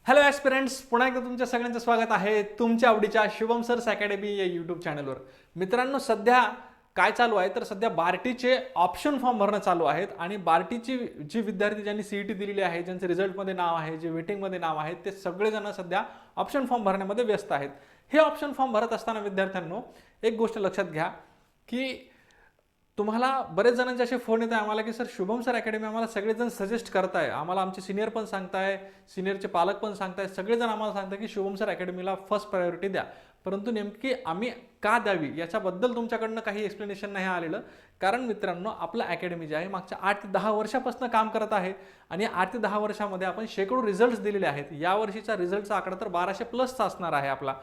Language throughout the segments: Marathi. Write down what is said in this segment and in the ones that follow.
हॅलो ॲस्पिरंट्स, पुन्हा एकदा तुमच्या सगळ्यांचं स्वागत आहे तुमच्या आवडीच्या शुभम सर्स अकॅडमी या यूट्यूब चॅनलवर. मित्रांनो, सध्या काय चालू आहे तर सध्या बार्टीचे ऑप्शन फॉर्म भरणं चालू आहेत आणि बार्टीची जी विद्यार्थी ज्यांनी सीईटी दिलेली आहे, ज्यांचे रिझल्टमध्ये नाव आहे, जे वेटिंगमध्ये नाव आहे, ते सगळेजण सध्या ऑप्शन फॉर्म भरण्यामध्ये व्यस्त आहेत. हे ऑप्शन फॉर्म भरत असताना विद्यार्थ्यांनो एक गोष्ट लक्षात घ्या की तुम्हाला बरेच जणांचे असे फोन येत आहे आम्हाला की सर शुभम सर अकॅडमी आम्हाला सगळेजण सजेस्ट करताय, आम्हाला आमचे सिनियर पण सांगताय, सिनियरचे पालक पण सांगताय, सगळेजण आम्हाला सांगताय की शुभम सर अकॅडमीला फर्स्ट प्रायोरिटी द्या. परंतु नेमकी आम्ही का द्यावी याच्याबद्दल तुमच्याकडनं काही एक्सप्लेनेशन नाही आलेलं. कारण मित्रांनो, आपलं अकॅडमी जे आहे मागच्या 8 ते 10 वर्षापासून काम करत आहे आणि 8 ते 10 वर्षामध्ये आपण शेकडो रिझल्ट्स दिलेले आहेत. या वर्षीचा रिझल्टचा आकडा तर 1200+ असणार आहे आपला.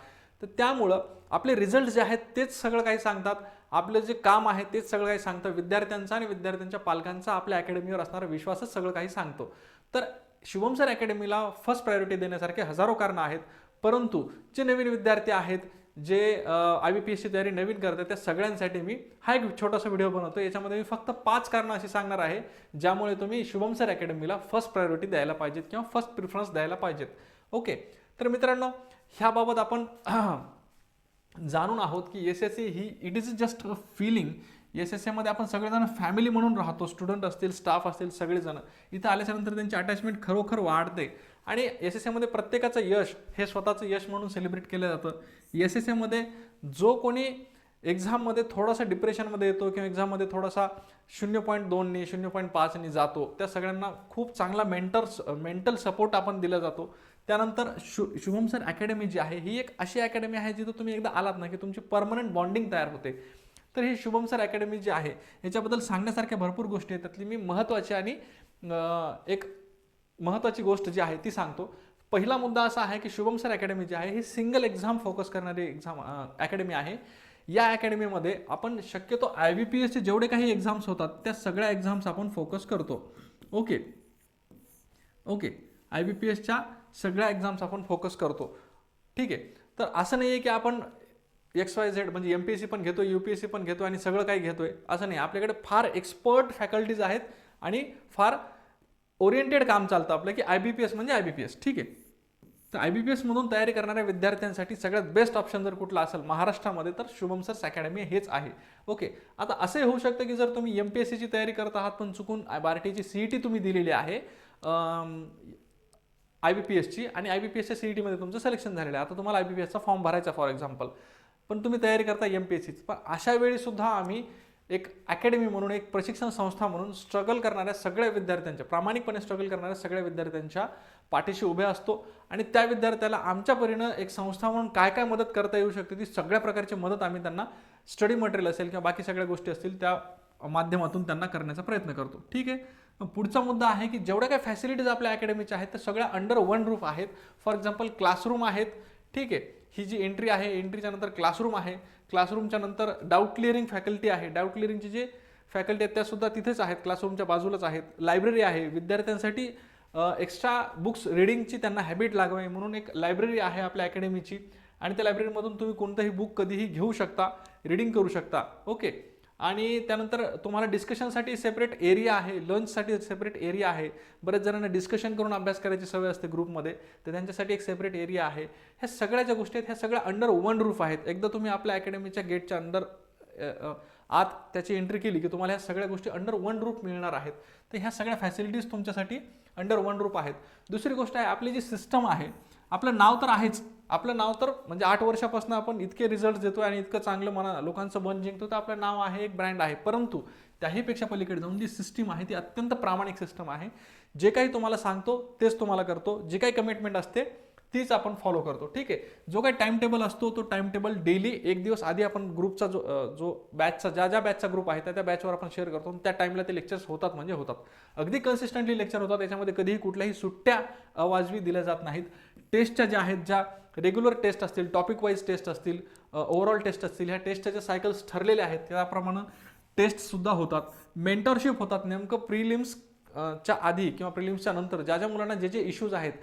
तर त्यामुळं आपले रिझल्ट जे आहेत तेच सगळं काही सांगतात, आपलं जे काम आहे तेच सगळं काही सांगतं. विद्यार्थ्यांचा आणि विद्यार्थ्यांच्या पालकांचा आपल्या अकॅडमीवर असणारा विश्वासच सगळं काही सांगतो. तर शुभम सर अकॅडमीला फर्स्ट प्रायोरिटी देण्यासारखे हजारो कारणं आहेत. परंतु जे नवीन विद्यार्थी आहेत, जे IBPSची तयारी नवीन करतात, त्या सगळ्यांसाठी मी हा एक छोटासा व्हिडिओ बनवतो. याच्यामध्ये मी फक्त 5 कारणं अशी सांगणार आहे ज्यामुळे तुम्ही शुभम सर अकॅडमीला फर्स्ट प्रायोरिटी द्यायला पाहिजेत किंवा फर्स्ट प्रिफरन्स द्यायला पाहिजेत. ओके, तर मित्रांनो, ह्याबाबत आपण जाणून आहोत की SSC ही it is just a filling. SSC मध्ये आपण सगळेजण फॅमिली म्हणून राहतो, स्टुडंट असतील, स्टाफ असतील, सगळेजण इथं आल्याच्यानंतर त्यांची अटॅचमेंट खरोखर वाढते आणि SSC मध्ये प्रत्येकाचं यश हे स्वतःचं यश म्हणून सेलिब्रेट केलं जातं. SSC मध्ये जो कोणी एक्झाममध्ये थोडासा डिप्रेशनमध्ये येतो किंवा एक्झाममध्ये थोडासा 0.2 0.5 जातो, त्या सगळ्यांना खूप चांगला मेंटल सपोर्ट आपण दिला जातो. त्यानंतर शुभम सर अकॅडमी जी आहे ही एक अशी अकॅडमी आहे जिथं तुम्ही एकदा आलात ना की तुमची परमनंट बॉन्डिंग तयार होते. तर ही शुभम सर अकॅडमी जी आहे याच्याबद्दल सांगण्यासारख्या भरपूर गोष्टी आहेत. त्यातली मी महत्त्वाची आणि एक महत्त्वाची गोष्ट जी आहे ती सांगतो. पहिला मुद्दा असा आहे की शुभम सर अकॅडमी जी आहे ही सिंगल एक्झाम फोकस करणारी अकॅडमी आहे. या अकॅडमीमध्ये आपण शक्यतो IBPSचे जेवढे काही एक्झाम्स होतात त्या सगळ्या एक्झाम्स आपण फोकस करतो. ओके, IBPSच्या सगळ्या एक्झाम्स आपण फोकस करतो. ठीक आहे, तर असं नाही आहे की आपण XYZ म्हणजे MPSC पण घेतो, UPSC पण घेतो आणि सगळं काही घेतोय असं नाही. आपल्याकडे फार एक्सपर्ट फॅकल्टीज आहेत आणि फार ओरिएंटेड काम चालतं आपलं की IBPS म्हणजे IBPS. ठीक आहे, तर IBPS मधून तयारी करणाऱ्या विद्यार्थ्यांसाठी सगळ्यात बेस्ट ऑप्शन जर कुठला असेल महाराष्ट्रामध्ये तर शुभम सर्स अकॅडमी हेच आहे. ओके, आता असे होऊ शकतं की जर तुम्ही MPSCची तयारी करत आहात पण चुकून बार्टीची CET तुम्ही दिलेली आहे IBPSची आणि IBPSच्या CET मध्ये तुमचं सिलेक्शन झालेलं आहे, आता तुम्हाला IBPSचा फॉर्म भरायचा फॉर एक्झाम्पल, पण तुम्ही तयारी करता MPSCची. पण अशा वेळी सुद्धा आम्ही एक अकॅडमी म्हणून, एक प्रशिक्षण संस्था म्हणून स्ट्रगल करणाऱ्या सगळ्या विद्यार्थ्यांच्या, प्रामाणिकपणे स्ट्रगल करणाऱ्या सगळ्या विद्यार्थ्यांच्या पाठीशी उभे असतो आणि त्या विद्यार्थ्याला आमच्या परीनं एक संस्था म्हणून काय काय मदत करता येऊ शकते ती सगळ्या प्रकारची मदत आम्ही त्यांना स्टडी मटेरियल असेल किंवा बाकी सगळ्या गोष्टी असतील त्या माध्यमातून त्यांना करण्याचा प्रयत्न करतो. ठीक आहे, पुढचा मुद्दा आहे की जेवढ्या काही फॅसिलिटीज आपल्या अकॅडमीच्या आहेत त्या सगळ्या अंडर वन रूफ आहेत. फॉर एक्झाम्पल क्लासरूम आहेत. ठीक आहे, ही जी एंट्री आहे, एंट्रीच्या नंतर क्लासरूम आहे, क्लासरूमच्या नंतर डाऊट क्लिअरिंग फॅकल्टी आहे, डाऊट क्लिअरिंगची जे फॅकल्टी आहेत त्यासुद्धा तिथेच आहेत, क्लासरूमच्या बाजूलाच आहेत. लायब्ररी आहे, विद्यार्थ्यांसाठी एक्स्ट्रा बुक्स रिडिंगची त्यांना हॅबिट लागावी म्हणून एक लायब्ररी आहे आपल्या अकॅडमीची आणि त्या लायब्ररीमधून तुम्ही कोणतंही बुक कधीही घेऊ शकता, रिडिंग करू शकता. ओके, आणि त्यानंतर तुम्हाला डिस्कशनसाठी सेपरेट एरिया आहे, लंचसाठी सेपरेट एरिया आहे. बरेच जणांना डिस्कशन करून अभ्यास करायची सवय असते ग्रुपमध्ये, तर त्यांच्यासाठी एक सेपरेट एरिया आहे. ह्या सगळ्या ज्या गोष्टी आहेत ह्या सगळ्या अंडर वन रूफ आहेत. एकदा तुम्ही आपल्या अकॅडमीच्या गेटच्या अंडर आत त्याची एंट्री केली की तुम्हाला ह्या सगळ्या गोष्टी अंडर वन रूफ मिळणार आहेत. तर ह्या सगळ्या फॅसिलिटीज तुमच्यासाठी अंडर वन रूफ आहेत. दुसरी गोष्ट आहे, आपली जी सिस्टम आहे, आपलं नाव तर आहेच, आपलं नाव तर म्हणजे 8 वर्षापासून आपण इतके रिझल्ट देतोय आणि इतकं चांगलं लोकांचं मन जिंकतो, तर आपलं नाव आहे, एक ब्रँड आहे. परंतु त्याहीपेक्षा पलीकडे जाऊन जी सिस्टीम आहे ती अत्यंत प्रामाणिक सिस्टम आहे. जे काही तुम्हाला सांगतो तेच तुम्हाला करतो, जे काही कमिटमेंट असते तीच आपण फॉलो करतो. ठीक आहे, जो काही टाइम टेबल असतो तो टाइम टेबल डेली एक दिवस आधी आपण ग्रुपचा जो बॅचचा ज्या बॅचचा ग्रुप आहे त्या बॅचवर आपण शेअर करतो. त्या टाइमला ते लेक्चर्स होतात म्हणजे होतात, अगदी कन्सिस्टंटली लेक्चर होतात. त्याच्यामध्ये कधीही कुठल्याही सुट्ट्या अवाजवी दिल्या जात नाहीत. टेस्टच्या ज्या आहेत, ज्या रेग्युलर टेस्ट असतील, टॉपिक वाईज टेस्ट असतील, ओव्हरऑल टेस्ट असतील, ह्या टेस्टच्या ज्या सायकल्स ठरलेल्या आहेत त्याप्रमाणे टेस्टसुद्धा होतात. मेंटरशिप होतात. नेमकं प्रिलिम्सच्या आधी किंवा प्रिलिम्सच्या नंतर ज्या मुलांना जे इश्यूज आहेत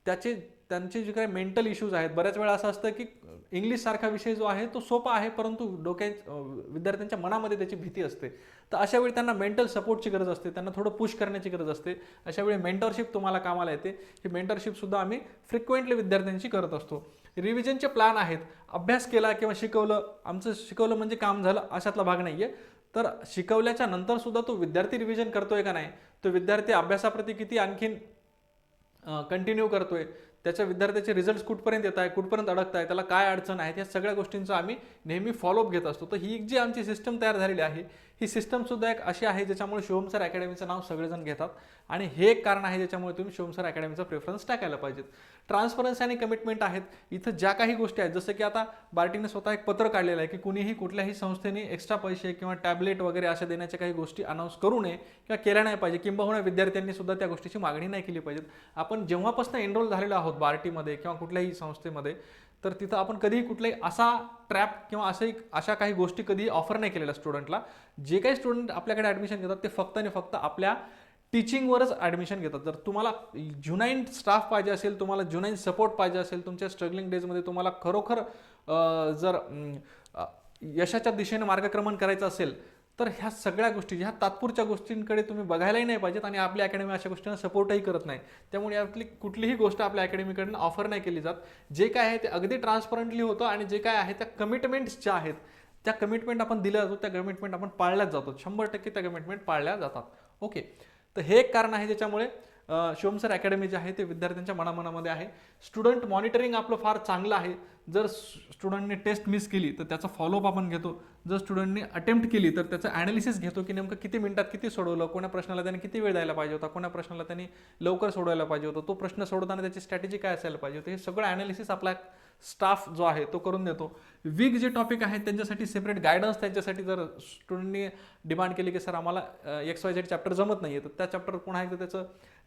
त्यांचे जे काही मेंटल इश्यूज आहेत, बऱ्याच वेळा असं असतं की इंग्लिश सारखा विषय जो आहे तो सोपा आहे, परंतु विद्यार्थ्यांच्या मनामध्ये त्याची भीती असते. तर अशा वेळी त्यांना मेंटल सपोर्टची गरज असते, त्यांना थोडं पुश करण्याची गरज असते. अशा वेळी मेंटरशिप तुम्हाला कामाला येते. ही मेंटरशिप सुद्धा आम्ही फ्रिक्वेंटली विद्यार्थ्यांची करत असतो. रिव्हिजनचे प्लॅन आहेत. अभ्यास केला किंवा आमचं शिकवलं म्हणजे काम झालं अशातला भाग नाहीये. तर शिकवल्याच्या नंतर सुद्धा तो विद्यार्थी रिव्हिजन करतोय का नाही, तो विद्यार्थी अभ्यासाप्रती किती आणखीन कंटिन्यू करतोय, त्याच्या विद्यार्थ्याचे रिझल्ट कुठपर्यंत येत आहे, कुठपर्यंत अडकत आहे, त्याला काय अडचण आहे, या सगळ्या गोष्टींचा आम्ही नेहमी फॉलोअप घेत असतो. तर ही जी आमची सिस्टम तयार झालेली आहे, ही सिस्टम सुद्धा एक अशी आहे ज्याच्यामुळे शुभम सर अकॅडमीचं नाव सगळेजण घेतात. आणि हे एक कारण आहे ज्याच्यामुळे तुम्ही शुभम सर अकॅडमीचा प्रेफरन्स टाकायला पाहिजेत. ट्रान्सपरन्सी आणि कमिटमेंट आहेत. इथं ज्या काही गोष्टी आहेत, जसं की आता बार्टीने स्वतः एक पत्र काढलेलं आहे की कुणीही कुठल्याही संस्थेने एक्स्ट्रा पैसे किंवा टॅबलेट वगैरे अशा देण्याच्या काही गोष्टी अनाऊन्स करू नये किंवा केल्या नाही पाहिजे, किंबहुना विद्यार्थ्यांनी सुद्धा त्या गोष्टीची मागणी नाही केली पाहिजे. आपण जेव्हापासून एनरोल झालेलो आहोत बार्टीमध्ये किंवा कुठल्याही संस्थेमध्ये, तर तिथं आपण कधीही कुठलाही असा ट्रॅप किंवा अशा काही गोष्टी कधी ऑफर नाही केलेल्या स्टुडंटला. जे काही स्टुडंट आपल्याकडे ॲडमिशन घेतात ते फक्त आणि फक्त आपल्या टीचिंगवरच ॲडमिशन घेतात. जर तुम्हाला जुनाईन स्टाफ पाहिजे असेल, तुम्हाला जुनाईन सपोर्ट पाहिजे असेल, तुमच्या स्ट्रगलिंग डेजमध्ये तुम्हाला खरोखर जर यशाच्या दिशेने मार्गक्रमण करायचं असेल, तर ह्या सगळ्या गोष्टी, ह्या तात्पुरच्या गोष्टींकडे तुम्ही बघायलाही नाही पाहिजेत. आणि आपली अकॅडमी अशा गोष्टींना सपोर्टही करत नाही. त्यामुळे यातली कुठलीही गोष्ट आपल्या अकॅडमीकडनं ऑफर नाही केली जात. जे काय आहे ते अगदी ट्रान्सपरंटली होतं. आणि जे काय आहे त्या कमिटमेंट्स ज्या आहेत, त्या कमिटमेंट आपण दिल्या जातो, त्या कमिटमेंट आपण पाळल्याच जातो. 100% त्या कमिटमेंट पाळल्या जातात. ओके, तर हे एक कारण आहे ज्याच्यामुळे शुभम सर अकॅडमी जे आहे ते विद्यार्थ्यांच्या मनामध्ये आहे. स्टुडंट मॉनिटरिंग आपलं फार चांगलं आहे. जर स्टुडंटने टेस्ट मिस केली तर त्याचा फॉलोअप आपण घेतो. जर स्टुडंटने अटेम्प्ट केली तर त्याचं ॲनालिसिस घेतो की नेमकं किती मिनिटात किती सोडवलं, कोणा प्रश्नाला त्याने किती वेळ द्यायला पाहिजे होता, कोणा प्रश्नाला त्यांनी लवकर सोडवायला पाहिजे होतं, तो प्रश्न सोडवताना त्याची स्ट्रॅटेजी काय असायला पाहिजे होती, हे सगळं ॲनालिसिस आपला स्टाफ जो आहे तो करून देतो. वीक जे टॉपिक आहेत त्यांच्यासाठी सेपरेट गायडन्स, त्यांच्यासाठी जर स्टुडंटनी डिमांड केली की सर आम्हाला XYZ चॅप्टर जमत नाही आहे, तर त्या चॅप्टर पुन्हा एकदा त्याचं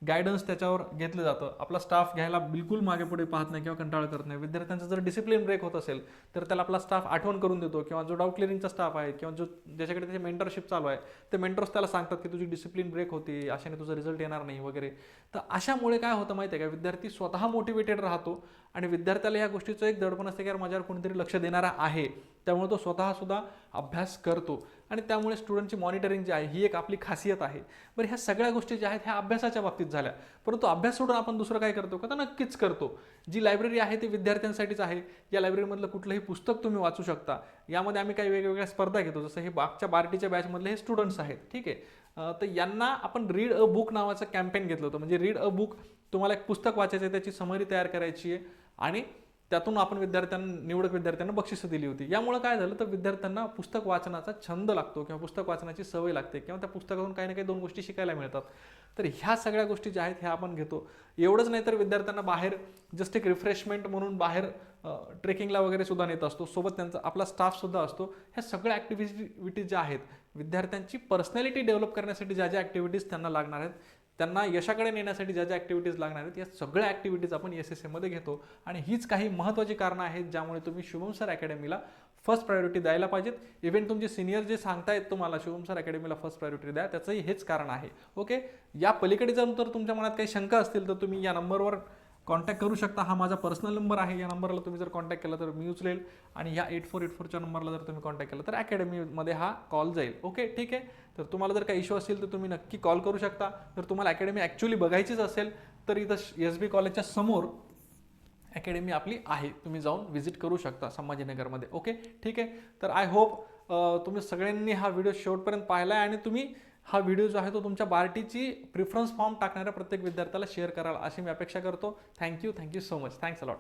गायडन्स त्याच्यावर घेतलं जातं. आपला स्टाफ घ्यायला बिलकुल मागे पुढे पाहत नाही किंवा कंटाळा करत नाही. विद्यार्थ्यांचा जर डिसिप्लिन ब्रेक होत असेल तर त्याला आपला स्टाफ आठवण करून देतो, किंवा जो डाऊट क्लिअरिंगचा स्टाफ आहे किंवा ज्याच्याकडे त्याची मेंटरशिप चालू आहे, ते मेंटर्स त्याला सांगतात की तुझी डिसिप्लिन ब्रेक होती, अशाने तुझा रिझल्ट येणार नाही वगैरे. तर अशामुळे काय होतं माहिती आहे का, विद्यार्थी स्वतः मोटिवेटेड राहतो आणि विद्यार्थ्याला या गोष्टीचं एक दडपण असते की यार माझ्यावर कोणीतरी लक्ष देणारा आहे, त्यामुळे तो स्वतः सुद्धा अभ्यास करतो. आणि त्यामुळे स्टुडंटची मॉनिटरिंग जी आहे ही एक आपली खासियत आहे. बरं, ह्या सगळ्या गोष्टी ज्या आहेत ह्या अभ्यासाच्या बाबतीत झाल्या, परंतु अभ्यास सोडून आपण दुसरं काय करतो का, तर नक्कीच करतो. जी लायब्ररी आहे ती विद्यार्थ्यांसाठीच आहे. या लायब्ररीमधलं कुठलंही पुस्तक तुम्ही वाचू शकता. यामध्ये आम्ही काही वेगवेगळ्या स्पर्धा घेतो, जसं हे मागच्या बार्टीच्या बॅचमधले हे स्टुडंट्स आहेत, ठीक आहे. तर यांना आपण रीड अ बुक नावाचं कॅम्पेन घेतलं होतं. म्हणजे रीड अ बुक, तुम्हाला एक पुस्तक वाचायचं आहे, त्याची समरी तयार करायची आहे आणि त्यातून आपण निवडक विद्यार्थ्यांना बक्षिसं दिली होती. यामुळे काय झालं तर विद्यार्थ्यांना पुस्तक वाचनाचा छंद लागतो किंवा पुस्तक वाचनाची सवय लागते किंवा त्या पुस्तकातून काही ना काही 2 गोष्टी शिकायला मिळतात. तर ह्या सगळ्या गोष्टी ज्या आहेत ह्या आपण घेतो. एवढंच नाही तर विद्यार्थ्यांना बाहेर जस्ट एक रिफ्रेशमेंट म्हणून बाहेर ट्रेकिंगला वगैरे सुद्धा नेत असतो. सोबत त्यांचा आपला स्टाफ सुद्धा असतो. ह्या सगळ्या ॲक्टिव्हिटीज ज्या आहेत, विद्यार्थ्यांची पर्सनॅलिटी डेव्हलप करण्यासाठी ज्या ज्या ॲक्टिव्हिटीज त्यांना लागणार आहेत, त्यांना यशाकडे नेण्यासाठी ज्या ज्या ॲक्टिव्हिटीज लागणार आहेत, या सगळ्या ॲक्टिव्हिटीज आपण SSAमध्ये घेतो. आणि हीच काही महत्त्वाची कारणं आहेत ज्यामुळे तुम्ही शुभम सर अकॅडमीला फर्स्ट प्रायोरिटी द्यायला पाहिजेत. इव्हन तुमचे सिनियर जे सांगतायत तुम्हाला शुभम सर अकॅडमीला फर्स्ट प्रायोरिटी द्या, त्याचंही हेच कारण आहे. ओके, या पलीकडे जर तुमच्या मनात काही शंका असतील तर तुम्ही या नंबरवर कॉन्टॅक्ट करू शकता. हा माझा पर्सनल नंबर आहे. या नंबरला तुम्ही जर कॉन्टॅक्ट केला तर मी उचलेल, आणि या 8484च्या नंबरला जर तुम्ही कॉन्टॅक्ट केला तर अकॅडमीमध्ये हा कॉल जाईल. ओके, ठीक आहे. तर तुम्हाला जर काही इश्यू असेल तर तुम्ही नक्की कॉल करू शकता. जर तुम्हाला अकॅडमी ॲक्च्युली बघायचीच असेल तर इथं SB कॉलेजच्या समोर अकॅडमी आपली आहे, तुम्ही जाऊन व्हिजिट करू शकता संभाजीनगरमध्ये. ओके, ठीक आहे. तर आय होप तुम्ही सगळ्यांनी हा व्हिडिओ शेवटपर्यंत पाहिला आहे आणि तुम्ही हा व्हिडिओ जो आहे तो तुमच्या बार्टीची प्रिफरन्स फॉर्म टाकणाऱ्या प्रत्येक विद्यार्थ्याला शेअर कराल अशी मी अपेक्षा करतो. Thank you so much. Thanks a lot.